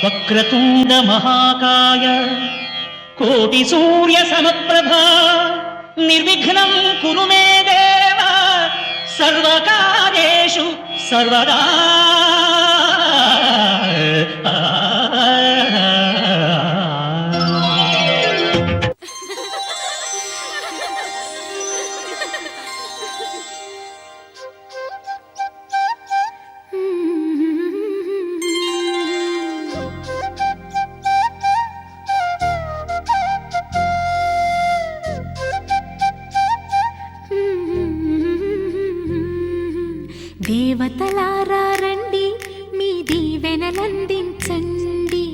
వక్రతుండ మహాకాయ కోటి సూర్య సమప్రభా నిర్విఘ్నం కురు మే దేవ సర్వకార్యేషు సర్వదా. దేవతలారా రండి, మీ దీవెనలందించండి.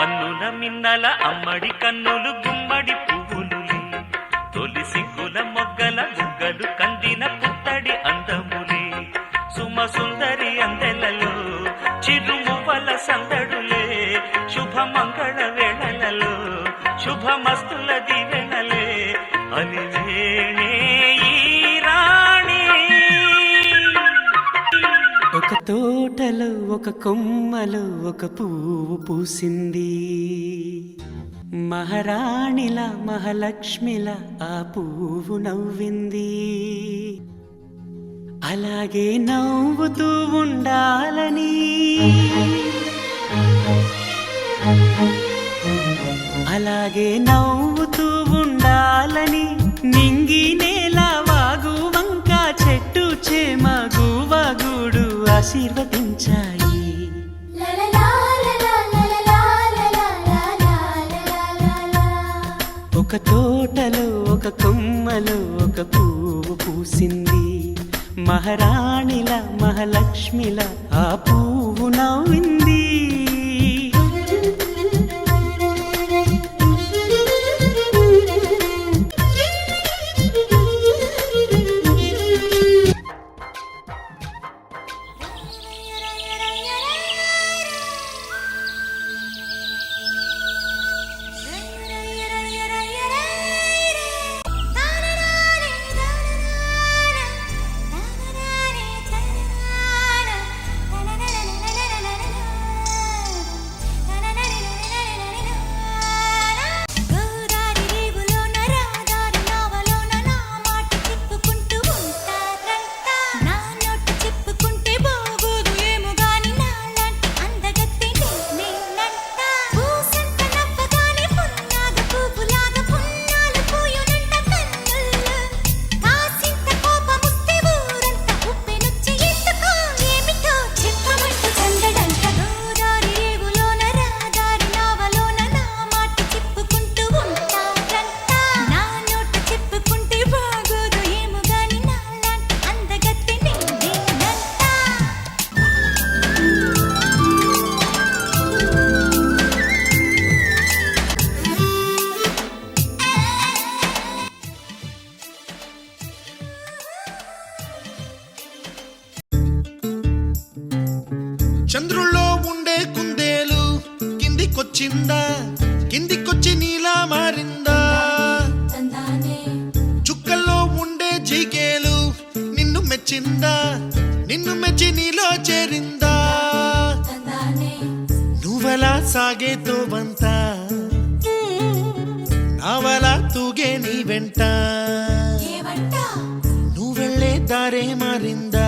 అన్నుల మిన్నల అమ్మడి కన్నులు గుమ్మడి పువ్వులులే, తొలి సిగ్గుల మొగ్గల బుగ్గలు కందిన పుత్తడి అందములే, సుమ సుందరి అందెలలో చిరుమువ్వల సందడులే, శుభమంగళ వేళలలో శుభమస్తుల దీవెనలే, అలివేణే ఈ రాణి. ఒక తోటలో ఒక కొమ్మలో ఒక పువ్వు పూసింది, మహారాణిలా మహాలక్ష్మిలా ఆ పువ్వు నవ్వింది. అలాగే నవ్వుతూ ఉండాలని, అలాగే నవ్వుతూ ఉండాలని నింగి నేల వాగు వంక చెట్టు చేమ గువగూడు ఆశీర్వదించాయి. ఒక తోటలో ఒక కొమ్మలో ఒక పువ్వు పూసింది, మహారాణిల మహాలక్ష్మిల ఆ పువ్వు నవ్వింది. చంద్రుల్లో ఉండే కుందేలు కిందికొచ్చిందా, కిందికొచ్చి నీలా మారిందా. చుక్కల్లో ఉండే జీకేలు నిన్ను మెచ్చిందా, నిన్ను మెచ్చి నీలో చేరిందా. నువ్వలా సాగే తోవంతా నావలా తూగే నీ వెంట, నువ్వెళ్ళే దారే మారిందా,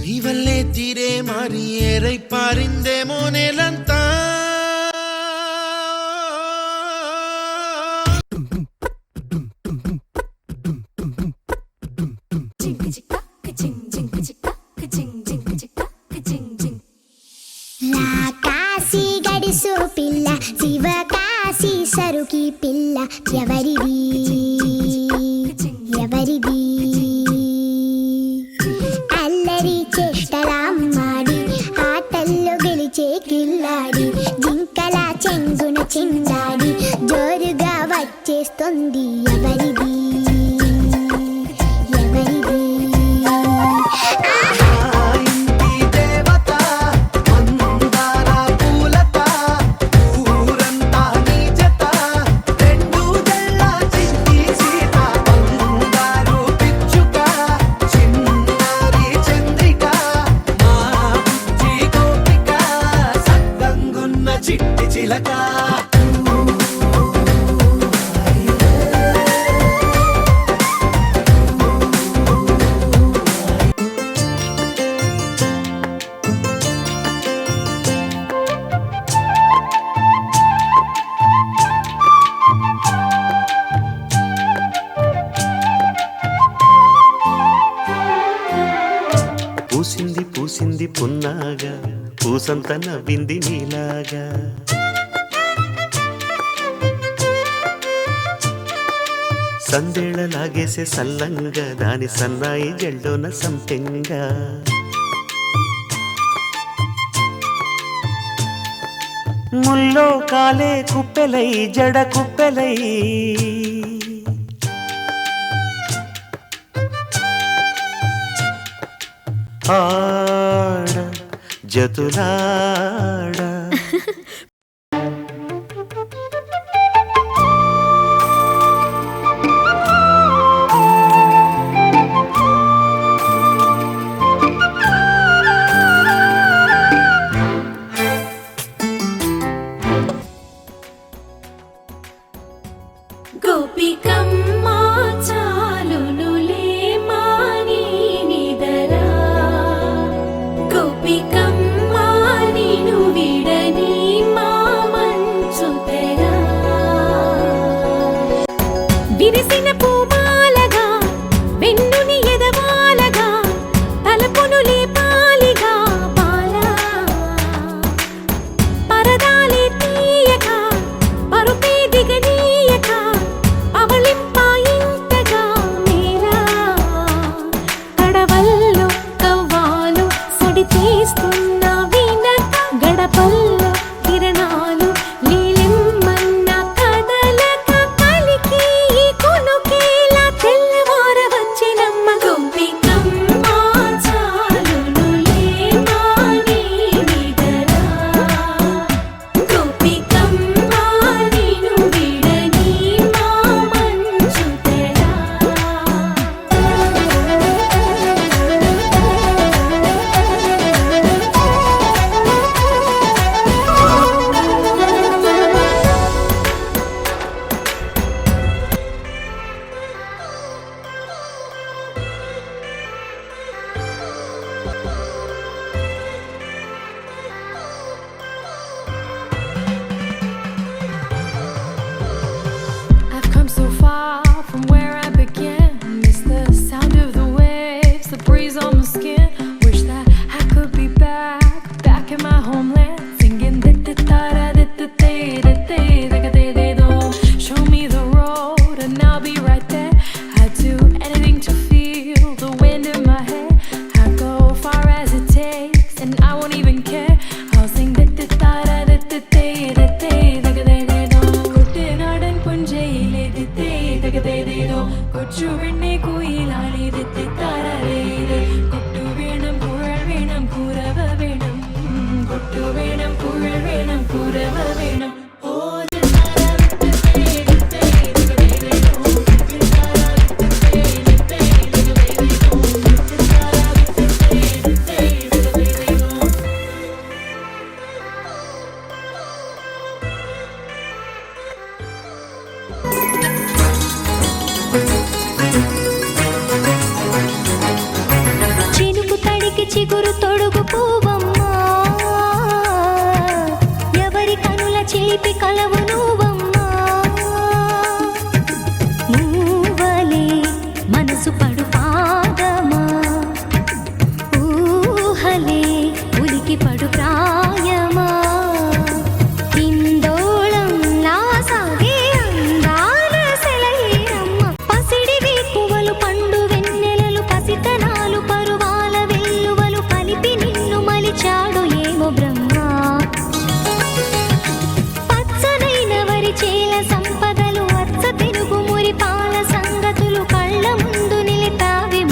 నీవల్లే తీరే మారి ఏరై పారిందేమో నేలంతా. కాశీ గడిసు పిల్ల శివ కాశీ సరుకి పిల్ల ఎవరిది ఎవరిది. అల్లరి చేష్టలా మాడి ఆటల్లో పూసింది పూసింది పున్నాగా పూసంత నవ్వింది నీలాగా సందేళ లాగేసే సల్లంగా దాని సన్నాయి జల్లోన సంపెంగా ముల్లో కాలే కుప్పెలై జడ కుప్పెలై ఆడ జతులాడ గోపికమ్మా చాలునులే మాని నిదరా గోపికమ్మా నిను విడని మా మంచు తెరా విరిసిన పూమాలగా వెన్నుని ఎదవాలగా తలపును లేపాలిగా బాలా పరదాలి తీయక పరుపే దిగనీయక అవలింపాయింతగా మేరా కడవల్లో కవ్వాలు సడి చేస్తున్న వినక గడపల్లో కిరణాలు నీలిమ్మన్న కదలక కలికి ఈ కొనుకేలా తెల్లవార వచ్చినమ్మ గోపికమ్మ చాలునులే మాని నిదరా గోపికమ్మ నిను విడని మా మంచు తెరా I've come so far from where I began. Miss the sound of the waves, the breeze on my skin. Wish that I could be back in my homeland, singing show me the road and I'll be right there. I'd do anything to feel the wind in my hair. I'd go far as it takes and I won't even care. I'll sing കുട്ടനാടൻ പുഞ്ചയിലെ കൊച്ചു പെണ്ണെ കുയിലാളി കൊട്ടു വേണം കുഴൽ വേണം കുരവ വേണം കൊട്ടു വേണം കുഴൽ വേണം കുരവ വേണം చినుకు తడికి చిగురు తొడుగు పూవమ్మా ఎవరి కనుల చిలిపి కలవు నువ్వమ్మా మూవలే మనసు పడు పాదమా ఊహలే ఉలికి పడు ప్రాయమా హిందోళంలా సాగే అందాల సెలయేరమ్మ పసిడి వేకువలు పండు వెన్నెలలు పసితనాలు పరువాల వెల్లువలు కలిపి నిన్ను మలిచాడు ఏమో బ్రహ్మ పచ్చనైన వరి చేల సంపదలు అచ్చ తెలుగు మురి పాల సంగతులు కళ్ళ ముందు నిలిపావి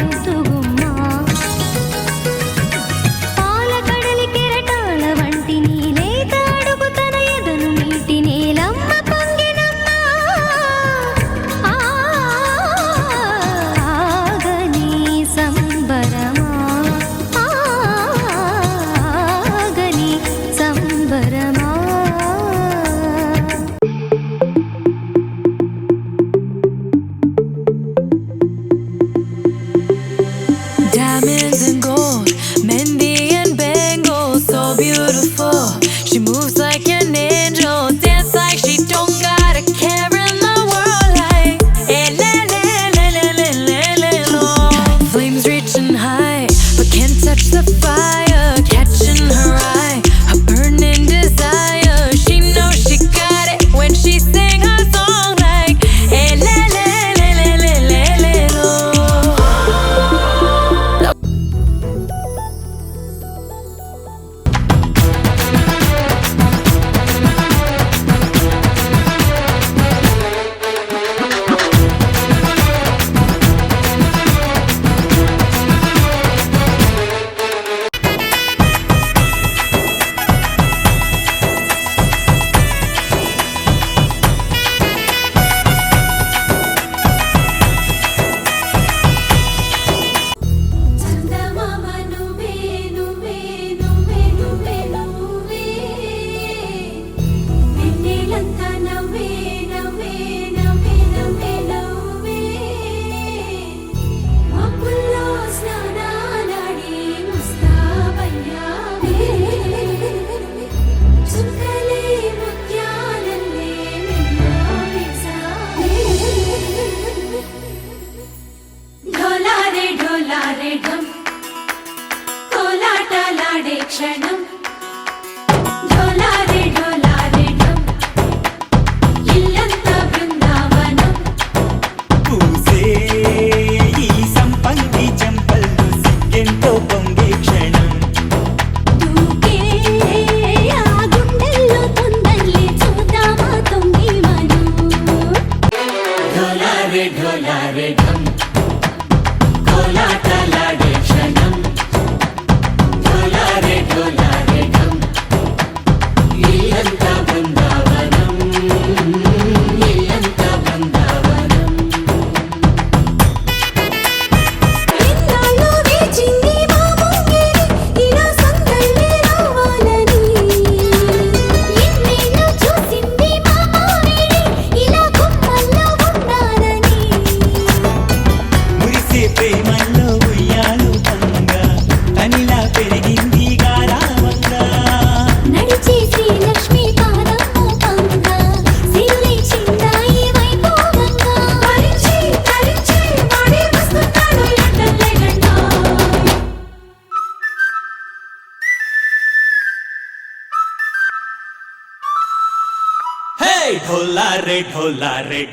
ढोला रे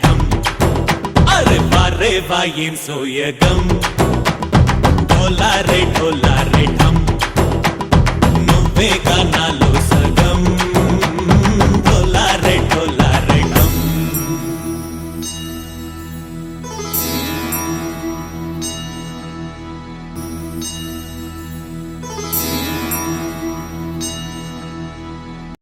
ढम అరే వారే వాయిం సోయగం ढोला रे ढम నువ్వే గానాలో సగం ढोला रे ढम